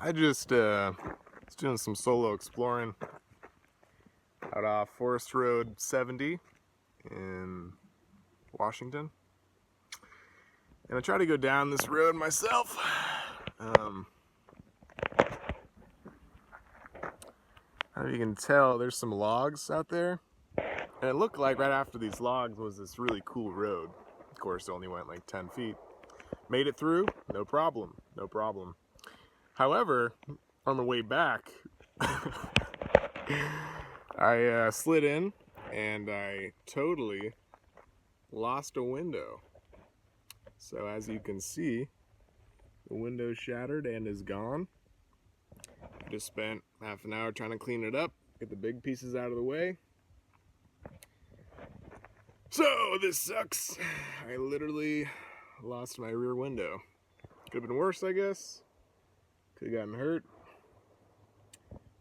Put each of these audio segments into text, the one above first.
I just was doing some solo exploring out off Forest Road 70 in Washington. And I try to go down this road myself. I don't know if you can tell, there's some logs out there. And it looked like right after these logs was this really cool road. Of course, it only went like 10 feet. Made it through, no problem, no problem. However, on the way back, I slid in and I totally lost a window. So as you can see, the window shattered and is gone. I just spent half an hour trying to clean it up, get the big pieces out of the way. So this sucks. I literally lost my rear window. Could have been worse, I guess. Could have gotten hurt.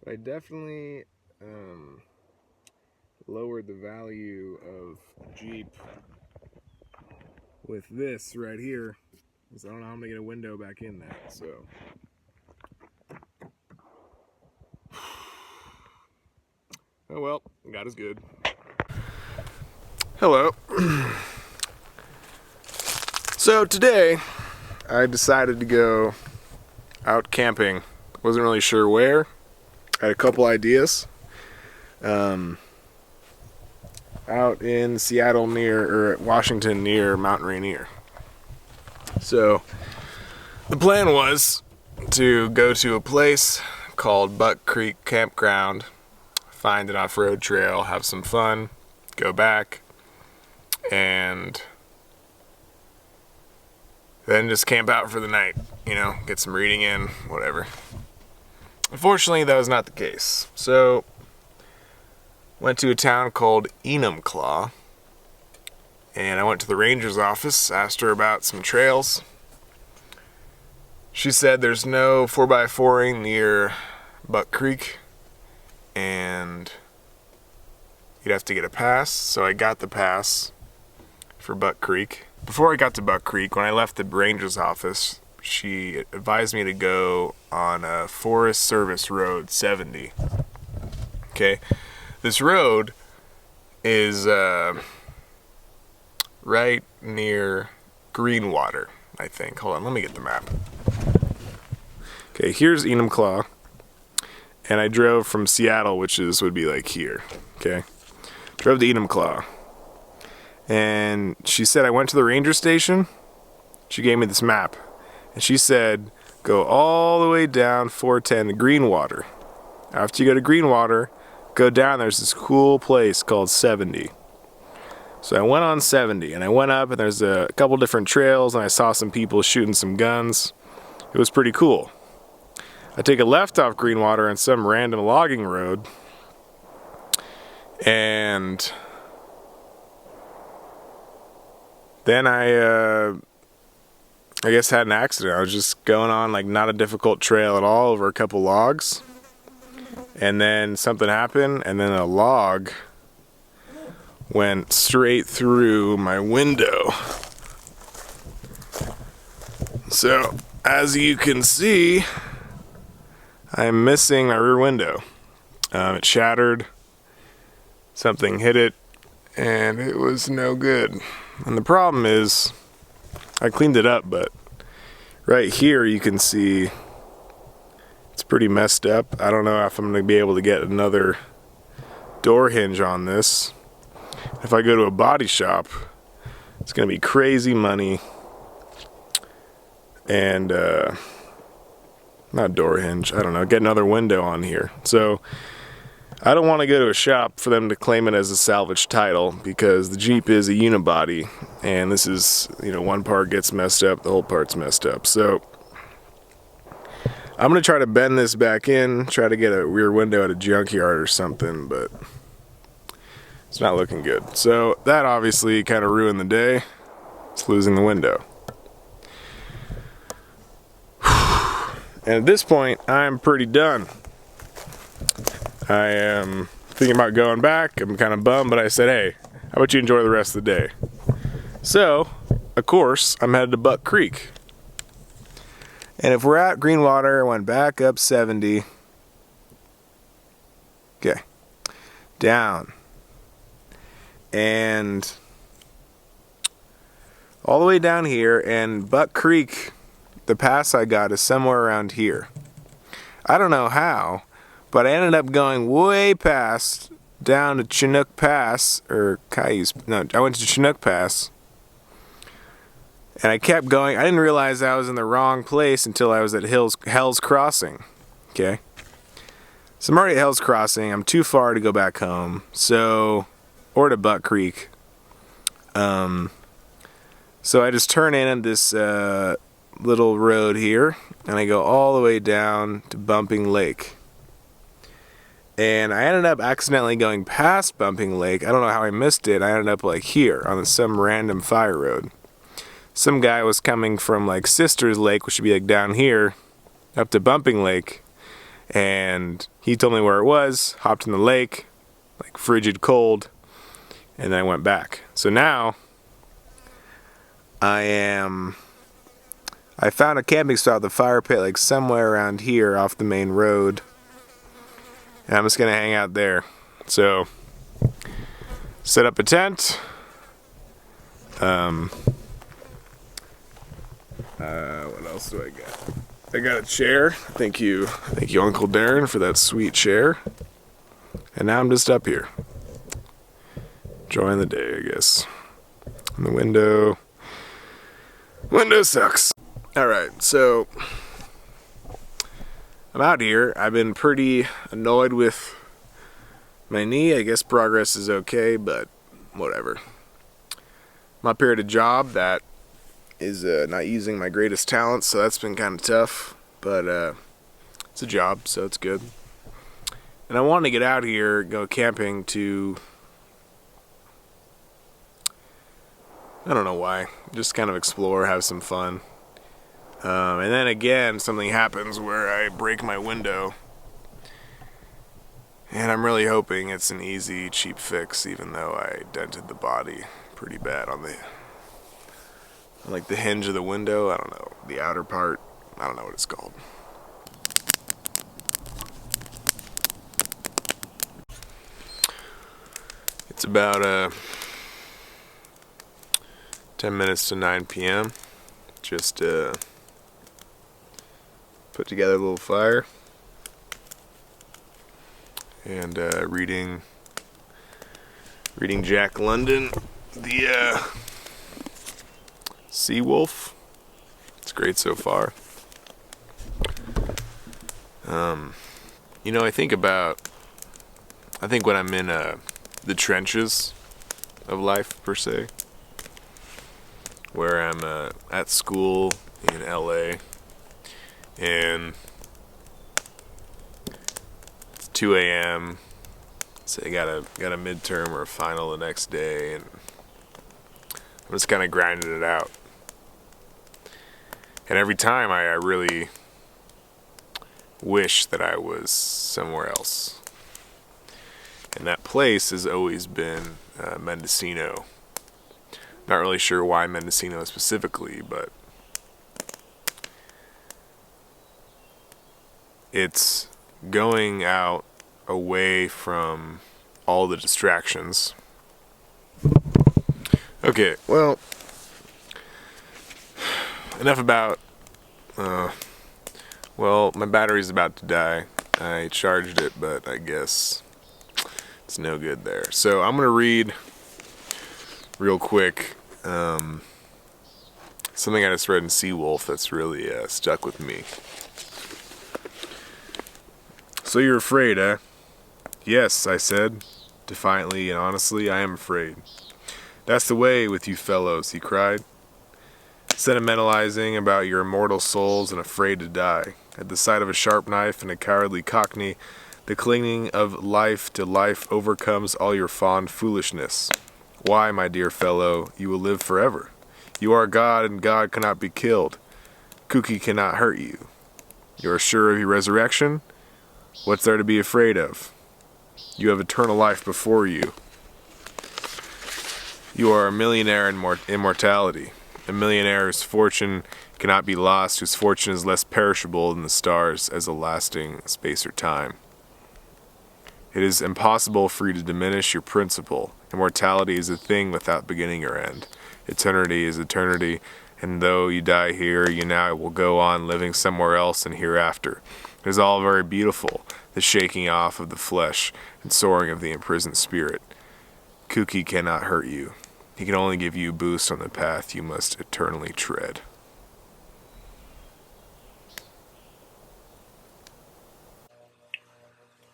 But I definitely lowered the value of Jeep with this right here, because I don't know how I'm gonna get a window back in that. So oh well, God is good. Hello. So today I decided to go out camping. Wasn't really sure where. I had a couple ideas. Out in Seattle or Washington near Mount Rainier. So the plan was to go to a place called Buck Creek Campground, find an off-road trail, have some fun, go back, and then just camp out for the night, you know, get some reading in, whatever. Unfortunately, that was not the case. So went to a town called Enumclaw, and I went to the ranger's office, asked her about some trails. She said there's no 4x4ing near Buck Creek, and you'd have to get a pass, so I got the pass for Buck Creek. Before I got to Buck Creek, when I left the ranger's office, she advised me to go on a Forest Service Road 70. Okay? This road is right near Greenwater, I think. Hold on, let me get the map. Okay, here's Enumclaw, and I drove from Seattle, which would be like here. Okay, drove to Enumclaw, and she said I went to the ranger station. She gave me this map, and she said go all the way down 410 to Greenwater. After you go to Greenwater, go down, there's this cool place called 70. So I went on 70 and I went up, and there's a couple different trails, and I saw some people shooting some guns. It was pretty cool. I take a left off Greenwater on some random logging road, and then I guess had an accident. I was just going on like not a difficult trail at all over a couple logs. And then something happened, and then a log went straight through my window. So, as you can see, I'm missing my rear window. It shattered, something hit it, and it was no good. And the problem is, I cleaned it up, but right here you can see it's pretty messed up. I don't know if I'm going to be able to get another door hinge on this. If I go to a body shop, it's going to be crazy money. And, not door hinge, I don't know, get another window on here. So, I don't want to go to a shop for them to claim it as a salvage title, because the Jeep is a unibody, and this is, you know, one part gets messed up, the whole part's messed up. So, I'm going to try to bend this back in, try to get a rear window at a junkyard or something, but it's not looking good. So that obviously kind of ruined the day. It's losing the window. And at this point, I'm pretty done. I am thinking about going back. I'm kind of bummed, but I said, hey, how about you enjoy the rest of the day? So, of course, I'm headed to Buck Creek. And if we're at Greenwater, I went back up 70. Okay. Down. And all the way down here, and Buck Creek, the pass I got is somewhere around here. I don't know how, but I ended up going way past down to Chinook Pass, or Cayuse. No, I went to Chinook Pass. And I kept going. I didn't realize I was in the wrong place until I was at Hell's Crossing. Okay? So I'm already at Hell's Crossing. I'm too far to go back home. Or to Buck Creek. So I just turn in on this little road here, and I go all the way down to Bumping Lake. And I ended up accidentally going past Bumping Lake. I don't know how I missed it. I ended up like here on some random fire road. Some guy was coming from like Sisters Lake, which should be like down here, up to Bumping Lake. And he told me where it was, hopped in the lake, like frigid cold, and then I went back. So now I found a camping spot, the fire pit, like somewhere around here off the main road. And I'm just gonna hang out there. So, set up a tent. What else do I got? I got a chair. Thank you, Uncle Darren, for that sweet chair. And now I'm just up here, enjoying the day, I guess. And the window sucks. All right, so I'm out here. I've been pretty annoyed with my knee. I guess progress is okay, but whatever. I'm up here at a job that is not using my greatest talents, so that's been kind of tough. But it's a job, so it's good. And I wanted to get out here, go camping to, I don't know why, just kind of explore, have some fun. And then again, something happens where I break my window. And I'm really hoping it's an easy, cheap fix, even though I dented the body pretty bad on the hinge of the window. I don't know, the outer part. I don't know what it's called. It's about 10 minutes to 9 p.m. Just put together a little fire and reading Jack London, the Sea Wolf. It's great so far. I think when I'm in the trenches of life, per se, where I'm at school in LA, and it's 2 a.m. So I got a midterm or a final the next day, and I'm just kind of grinding it out. And every time I really wish that I was somewhere else. And that place has always been Mendocino. Not really sure why Mendocino specifically, but it's going out away from all the distractions. Okay, well, enough about, my battery's about to die. I charged it, but I guess it's no good there. So I'm going to read real quick something I just read in Sea Wolf that's really stuck with me. So you're afraid, eh? Yes, I said, defiantly and honestly, I am afraid. That's the way with you fellows, he cried, sentimentalizing about your immortal souls and afraid to die. At the sight of a sharp knife and a cowardly cockney, the clinging of life to life overcomes all your fond foolishness. Why, my dear fellow, you will live forever. You are God, and God cannot be killed. Kooky cannot hurt you. You are sure of your resurrection? What's there to be afraid of? You have eternal life before you. You are a millionaire in immortality. A millionaire's fortune cannot be lost, whose fortune is less perishable than the stars as a lasting space or time. It is impossible for you to diminish your principle. Immortality is a thing without beginning or end. Eternity is eternity, and though you die here, you now will go on living somewhere else and hereafter. It is all very beautiful, the shaking off of the flesh and soaring of the imprisoned spirit. Kooky cannot hurt you. He can only give you a boost on the path you must eternally tread.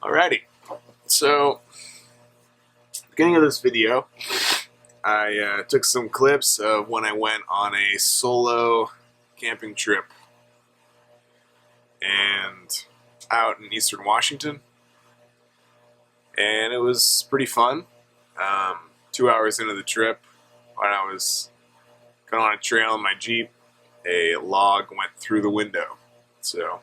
Alrighty, so beginning of this video, I took some clips of when I went on a solo camping trip and out in eastern Washington, and it was pretty fun. 2 hours into the trip, when I was going on a trail in my Jeep, a log went through the window. So,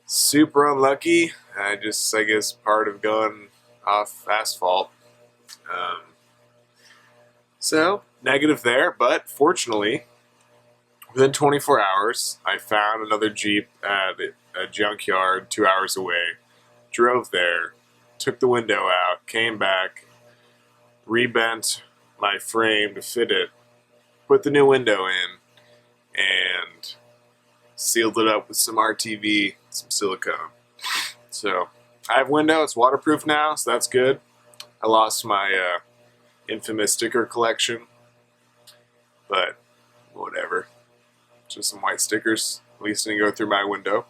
super unlucky. I guess part of going off asphalt. So, negative there, but fortunately, within 24 hours, I found another Jeep at a junkyard 2 hours away, drove there, took the window out, came back, rebent my frame to fit it, put the new window in, and sealed it up with some RTV, some silicone. So, I have window, it's waterproof now, so that's good. I lost my infamous sticker collection, but whatever. Just some white stickers, at least didn't go through my window.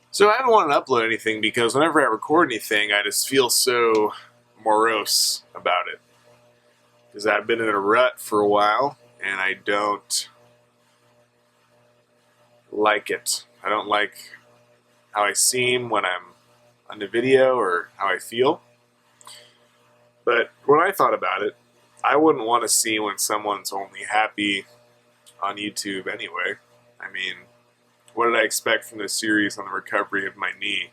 So I haven't wanted to upload anything because whenever I record anything, I just feel so morose about it. Because I've been in a rut for a while, and I don't like it. I don't like how I seem when I'm on the video or how I feel. But when I thought about it, I wouldn't want to see when someone's only happy on YouTube anyway. I mean, what did I expect from this series on the recovery of my knee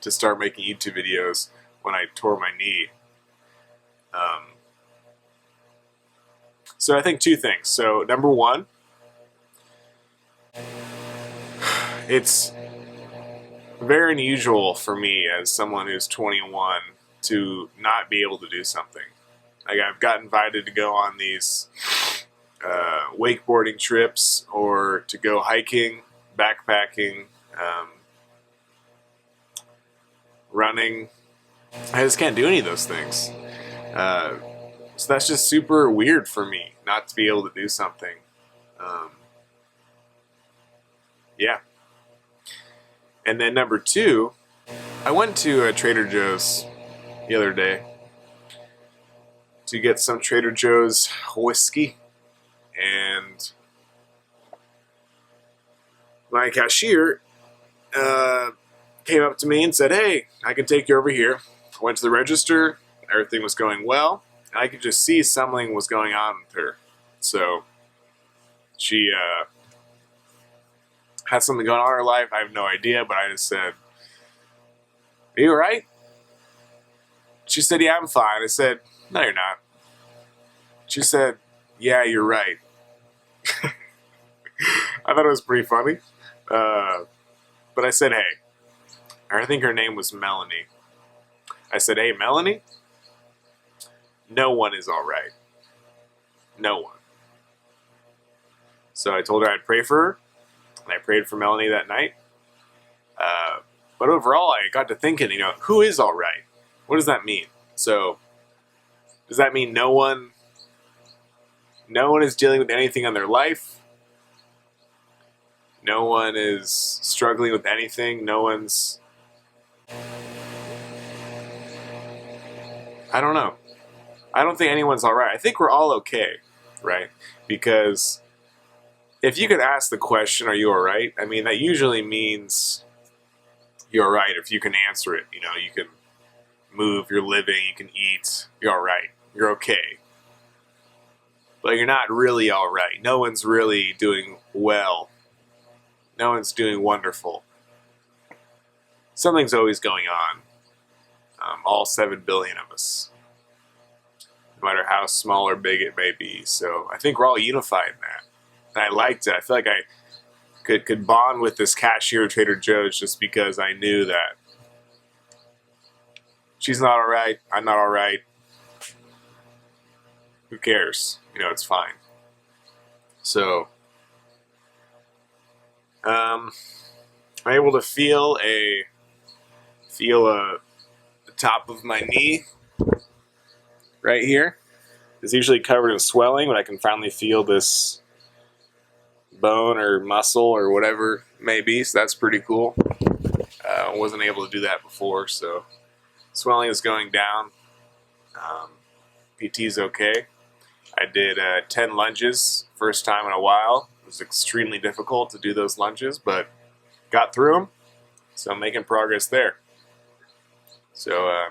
to start making YouTube videos when I tore my knee? So I think two things. So number one, it's very unusual for me as someone who's 21 to not be able to do something. Like, I've got invited to go on these wakeboarding trips or to go hiking, backpacking, running. I just can't do any of those things. So that's just super weird for me not to be able to do something. Yeah. And then number two, I went to a Trader Joe's the other day to get some Trader Joe's whiskey, and my cashier came up to me and said, "Hey, I can take you over here." I went to the register, everything was going well, and I could just see something was going on with her. So she had something going on in her life, I have no idea, but I just said, "Are you alright?" She said, "Yeah, I'm fine." I said, "No, you're not." She said, "Yeah, you're right." I thought it was pretty funny. But I said, "Hey," I think her name was Melanie. I said, "Hey, Melanie, no one is alright. No one." So I told her I'd pray for her, and I prayed for Melanie that night. But overall, I got to thinking, who is alright? What does that mean? So, does that mean no one is dealing with anything in their life? No one is struggling with anything? No one's... I don't know. I don't think anyone's alright. I think we're all okay, right? Because if you could ask the question, "Are you alright?" I mean, that usually means you're alright if you can answer it. You can move, you're living, you can eat, you're alright, you're okay. But you're not really alright. No one's really doing well. No one's doing wonderful. Something's always going on. All 7 billion of us. no matter how small or big it may be. So I think we're all unified in that. And I liked it. I feel like I could bond with this cashier at Trader Joe's just because I knew that she's not alright, I'm not alright. Who cares? You know, it's fine. So, I'm able to feel the top of my knee right here. It's usually covered in swelling, but I can finally feel this bone or muscle or whatever it may be, so that's pretty cool. I wasn't able to do that before, so swelling is going down. PT's okay. I did 10 lunges, first time in a while. It was extremely difficult to do those lunges, but got through them, so I'm making progress there. So,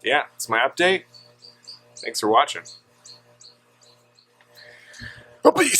yeah, it's my update. Thanks for watching. Oh, peace.